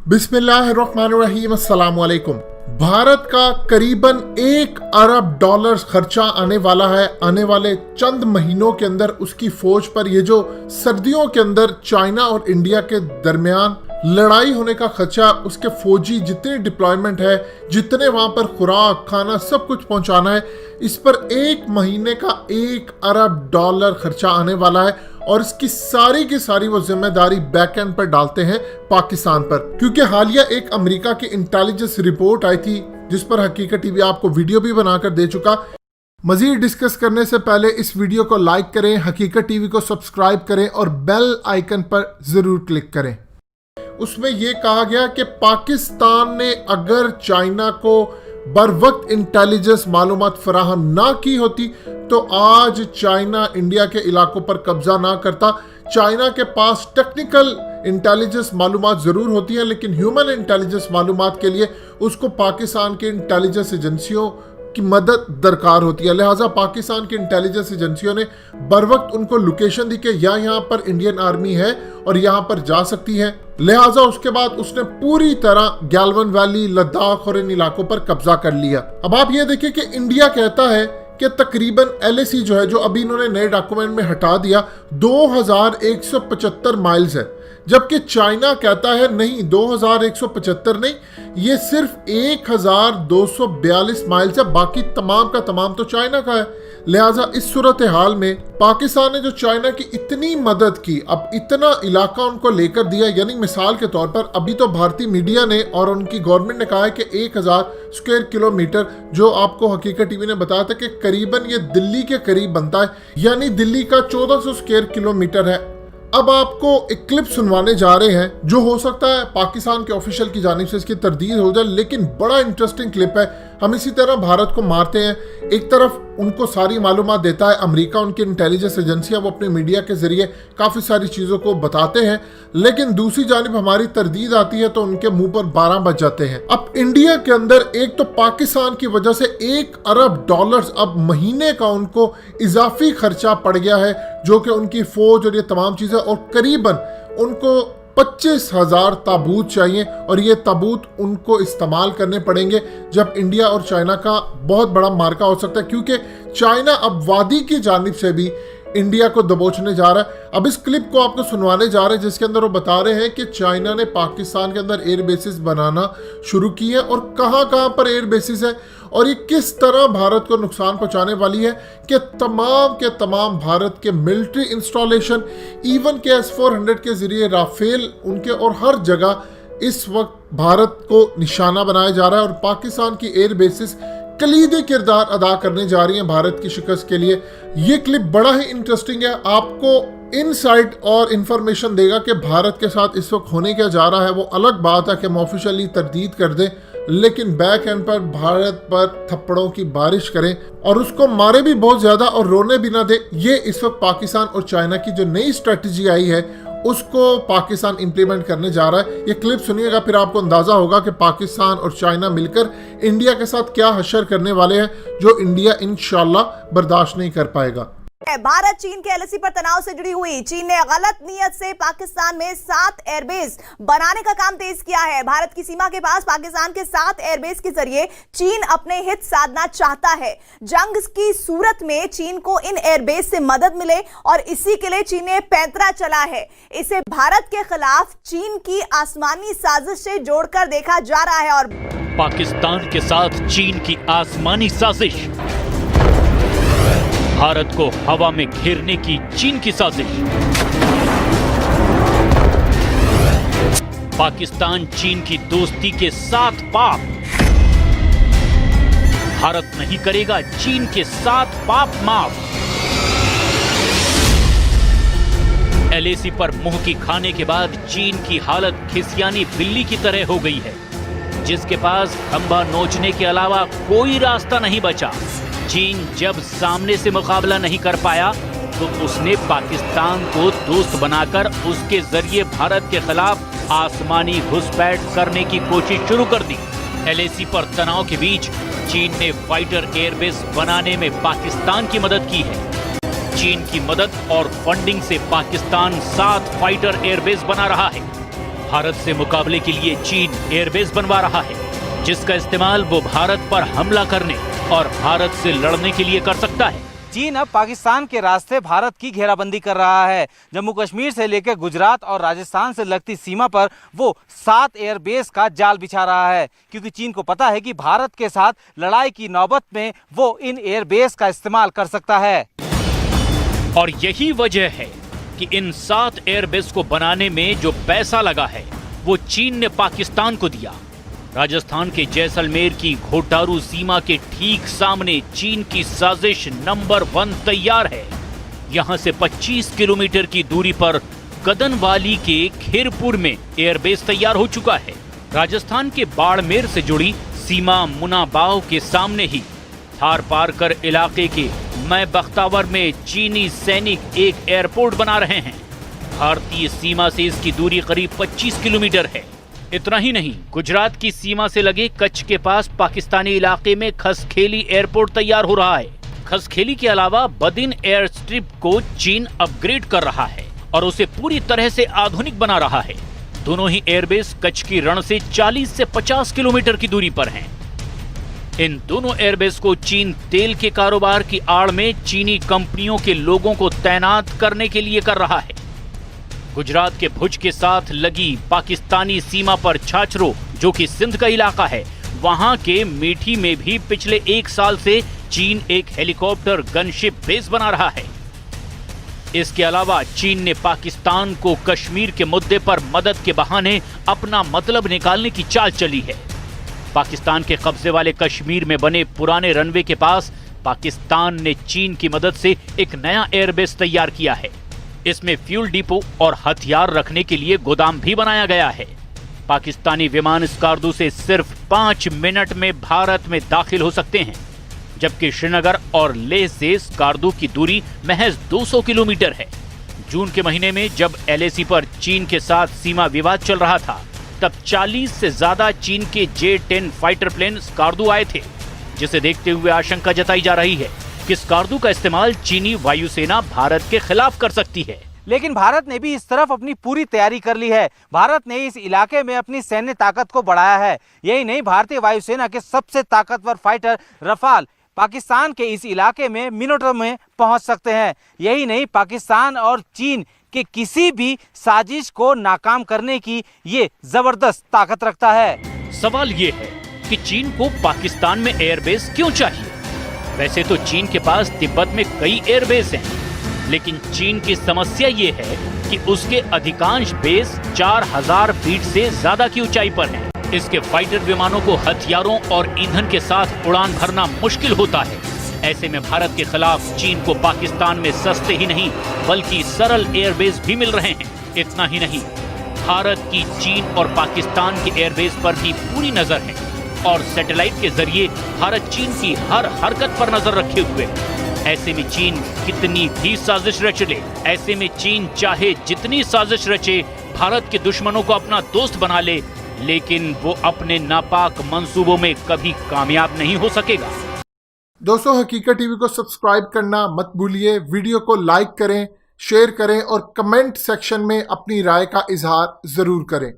बिस्मिल्लाहिर्रहमानिर्रहीम, अस्सलाम वालेकुम। भारत का करीबन $1 अरब खर्चा आने वाला है आने वाले चंद महीनों के अंदर उसकी फौज पर। ये जो सर्दियों के अंदर चाइना और इंडिया के दरमियान लड़ाई होने का खर्चा, उसके फौजी जितने डिप्लॉयमेंट है, जितने वहां पर खुराक खाना सब कुछ पहुंचाना है, इस पर 1 महीने का $1 अरब खर्चा आने वाला है। और इसकी सारी की सारी वो जिम्मेदारी बैक एंड पर डालते हैं पाकिस्तान पर, क्योंकि हालिया एक अमेरिका की इंटेलिजेंस रिपोर्ट आई थी जिस पर हकीकत टीवी आपको वीडियो भी बनाकर दे चुका। मजीद डिस्कस करने से पहले इस वीडियो को लाइक करें, हकीकत टीवी को सब्सक्राइब करें और बेल आइकन पर जरूर क्लिक करें। उसमें यह कहा गया कि पाकिस्तान ने अगर चाइना को बर वक्त इंटेलिजेंस मालूमात फराहम ना की होती तो आज चाइना इंडिया के इलाकों पर कब्जा ना करता। चाइना के पास टेक्निकल इंटेलिजेंस मालूमात जरूर होती है, लेकिन ह्यूमन इंटेलिजेंस मालूमात के लिए उसको पाकिस्तान के इंटेलिजेंस एजेंसियों की मदद दरकार होती है। लिहाजा पाकिस्तान की इंटेलिजेंस एजेंसियों ने बर वक्त उनको लोकेशन दी कि यहाँ पर इंडियन आर्मी है और यहाँ पर जा सकती है। लिहाजा उसके बाद उसने पूरी तरह गैल्वन वैली, लद्दाख और इन इलाकों पर कब्जा कर लिया। अब आप ये देखिए कि इंडिया कहता है कि तकरीबन LAC जो है, जो अभी इन्होंने नए डॉक्यूमेंट में हटा दिया, 2175 माइल्स है, जबकि चाइना कहता है नहीं 2175 नहीं, ये सिर्फ 1242 माइल्स है, बाकी तमाम का तमाम तो चाइना का है। लिहाजा इस सूरत हाल में पाकिस्तान ने जो चाइना की इतनी मदद की, अब इतना इलाका उनको लेकर दिया, यानी मिसाल के तौर पर अभी तो भारतीय मीडिया ने और उनकी गवर्नमेंट ने कहा है कि 1000 स्क्वायर किलोमीटर, जो आपको हकीकत टीवी ने बताया था कि करीबन ये दिल्ली के करीब बनता है, यानी दिल्ली का 1400 स्क्वायर किलोमीटर है। अब आपको एक क्लिप सुनवाने जा रहे हैं जो हो सकता है पाकिस्तान के ऑफिशियल की जानिब से इसकी तरदीद हो जाए, लेकिन बड़ा इंटरेस्टिंग क्लिप है। हम इसी तरह भारत को मारते हैं, एक तरफ उनको सारी मालूमात देता है अमेरिका, उनकी इंटेलिजेंस एजेंसियां, वो अपने मीडिया के जरिए काफ़ी सारी चीज़ों को बताते हैं, लेकिन दूसरी जानिब हमारी तरदीद आती है तो उनके मुंह पर 12 बज जाते हैं। अब इंडिया के अंदर एक तो पाकिस्तान की वजह से $1 अरब अब महीने का उनको इजाफी खर्चा पड़ गया है, जो कि उनकी फौज और ये तमाम चीज़ें, और करीबन उनको 25,000 ताबूत चाहिए, और ये ताबूत उनको इस्तेमाल करने पड़ेंगे जब इंडिया और चाइना का बहुत बड़ा मार्का हो सकता है, क्योंकि चाइना अब वादी की जानिब से भी इंडिया को दबोचने जा रहा है। अब इस क्लिप को आपको सुनवाने जा रहे हैं जिसके अंदर वो बता रहे हैं कि चाइना ने पाकिस्तान के अंदर एयर बेसिस बनाना शुरू की है और कहां कहां पर एयर बेसिस है, और ये किस तरह भारत को नुकसान पहुंचाने वाली है कि तमाम के तमाम भारत के मिलिट्री इंस्टॉलेशन, इवन के S-400 के जरिए राफेल उनके, और हर जगह इस वक्त भारत को निशाना बनाया जा रहा है, और पाकिस्तान की एयर बेसिस कलीदी किरदार अदा करने जा रही हैं भारत की शिकस्त के लिए। ये क्लिप बड़ा ही इंटरेस्टिंग है, आपको इनसाइट और इंफॉर्मेशन देगा कि भारत के साथ इस वक्त होने क्या जा रहा है। वो अलग बात है कि हम ऑफिशियली तरदीद कर दें, लेकिन बैक एंड पर भारत पर थप्पड़ों की बारिश करें और उसको मारे भी बहुत ज्यादा और रोने भी ना दे। ये इस वक्त पाकिस्तान और चाइना की जो नई स्ट्रेटजी आई है उसको पाकिस्तान इंप्लीमेंट करने जा रहा है। ये क्लिप सुनिएगा, फिर आपको अंदाजा होगा कि पाकिस्तान और चाइना मिलकर इंडिया के साथ क्या हशर करने वाले हैं, जो इंडिया इंशाल्लाह बर्दाश्त नहीं कर पाएगा। भारत चीन के LAC पर तनाव से जुड़ी हुई चीन ने गलत नियत से पाकिस्तान में 7 एयरबेस बनाने का काम तेज किया है। भारत की सीमा के पास पाकिस्तान के 7 एयरबेस के जरिए चीन अपने हित साधना चाहता है। जंग की सूरत में चीन को इन एयरबेस से मदद मिले और इसी के लिए चीन ने पैंतरा चला है। इसे भारत के खिलाफ चीन की आसमानी साजिश से जोड़कर देखा जा रहा है। और पाकिस्तान के साथ चीन की आसमानी साजिश, भारत को हवा में घेरने की चीन की साजिश। पाकिस्तान चीन की दोस्ती के साथ पाप, भारत नहीं करेगा चीन के साथ पाप माफ। LAC पर मुंह की खाने के बाद चीन की हालत खिसियानी बिल्ली की तरह हो गई है, जिसके पास खंभा नोचने के अलावा कोई रास्ता नहीं बचा। चीन जब सामने से मुकाबला नहीं कर पाया तो उसने पाकिस्तान को दोस्त बनाकर उसके जरिए भारत के खिलाफ आसमानी घुसपैठ करने की कोशिश शुरू कर दी। LAC पर तनाव के बीच चीन ने फाइटर एयरबेस बनाने में पाकिस्तान की मदद की है। चीन की मदद और फंडिंग से पाकिस्तान 7 फाइटर एयरबेस बना रहा है। भारत से मुकाबले के लिए चीन एयरबेस बनवा रहा है, जिसका इस्तेमाल वो भारत पर हमला करने और भारत से लड़ने के लिए कर सकता है। चीन अब पाकिस्तान के रास्ते भारत की घेराबंदी कर रहा है। जम्मू कश्मीर से लेकर गुजरात और राजस्थान से लगती सीमा पर वो 7 एयरबेस का जाल बिछा रहा है, क्योंकि चीन को पता है कि भारत के साथ लड़ाई की नौबत में वो इन एयरबेस का इस्तेमाल कर सकता है। और यही वजह है कि इन 7 एयरबेस को बनाने में जो पैसा लगा है वो चीन ने पाकिस्तान को दिया। राजस्थान के जैसलमेर की घोटारू सीमा के ठीक सामने चीन की साजिश नंबर 1 तैयार है। यहां से 25 किलोमीटर की दूरी पर कदनवाली के खीरपुर में एयरबेस तैयार हो चुका है। राजस्थान के बाड़मेर से जुड़ी सीमा मुनाबाव के सामने ही थार पार कर इलाके के मैं बख्तावर में चीनी सैनिक एक एयरपोर्ट बना रहे हैं। भारतीय सीमा से इसकी दूरी करीब 25 किलोमीटर है। इतना ही नहीं, गुजरात की सीमा से लगे कच्छ के पास पाकिस्तानी इलाके में खसखेली एयरपोर्ट तैयार हो रहा है। खसखेली के अलावा बदिन एयर स्ट्रिप को चीन अपग्रेड कर रहा है और उसे पूरी तरह से आधुनिक बना रहा है। दोनों ही एयरबेस कच्छ की रण से 40 से 50 किलोमीटर की दूरी पर हैं। इन दोनों एयरबेस को चीन तेल के कारोबार की आड़ में चीनी कंपनियों के लोगों को तैनात करने के लिए कर रहा है। गुजरात के भुज के साथ लगी पाकिस्तानी सीमा पर छाछरो, जो कि सिंध का इलाका है, वहां के मीठी में भी पिछले 1 साल से चीन एक हेलीकॉप्टर गनशिप बेस बना रहा है। इसके अलावा चीन ने पाकिस्तान को कश्मीर के मुद्दे पर मदद के बहाने अपना मतलब निकालने की चाल चली है। पाकिस्तान के कब्जे वाले कश्मीर में बने पुराने रनवे के पास पाकिस्तान ने चीन की मदद से एक नया एयरबेस तैयार किया है। इसमें फ्यूल डिपो और हथियार रखने के लिए गोदाम भी बनाया गया है। पाकिस्तानी विमान स्कार्दू से सिर्फ 5 मिनट में भारत में दाखिल हो सकते हैं, जबकि श्रीनगर और लेह से स्कार्दू की दूरी महज 200 किलोमीटर है। जून के महीने में जब LAC पर चीन के साथ सीमा विवाद चल रहा था, तब 40 से ज्यादा चीन के J-10 फाइटर प्लेन स्कार्दू आए थे, जिसे देखते हुए आशंका जताई जा रही है कि स्कार्दू का इस्तेमाल चीनी वायुसेना भारत के खिलाफ कर सकती है। लेकिन भारत ने भी इस तरफ अपनी पूरी तैयारी कर ली है। भारत ने इस इलाके में अपनी सैन्य ताकत को बढ़ाया है। यही नहीं, भारतीय वायुसेना के सबसे ताकतवर फाइटर रफाल पाकिस्तान के इस इलाके में मिनटों में पहुंच सकते हैं। यही नहीं, पाकिस्तान और चीन के किसी भी साजिश को नाकाम करने की ये जबरदस्त ताकत रखता है। सवाल ये है कि चीन को पाकिस्तान में एयरबेस क्यों चाहिए? वैसे तो चीन के पास तिब्बत में कई एयरबेस हैं, लेकिन चीन की समस्या ये है कि उसके अधिकांश बेस 4000 फीट से ज्यादा की ऊंचाई पर हैं। इसके फाइटर विमानों को हथियारों और ईंधन के साथ उड़ान भरना मुश्किल होता है। ऐसे में भारत के खिलाफ चीन को पाकिस्तान में सस्ते ही नहीं बल्कि सरल एयरबेस भी मिल रहे हैं। इतना ही नहीं, भारत की चीन और पाकिस्तान के एयरबेस पर भी पूरी नजर है और सैटेलाइट के जरिए भारत चीन की हर हरकत पर नजर रखे हुए। ऐसे में चीन कितनी भी साजिश रच ले, ऐसे में चीन चाहे जितनी साजिश रचे, भारत के दुश्मनों को अपना दोस्त बना ले, लेकिन वो अपने नापाक मंसूबों में कभी कामयाब नहीं हो सकेगा। दोस्तों, हकीकत टीवी को सब्सक्राइब करना मत भूलिए। वीडियो को लाइक करें, शेयर करें और कमेंट सेक्शन में अपनी राय का इजहार जरूर करें।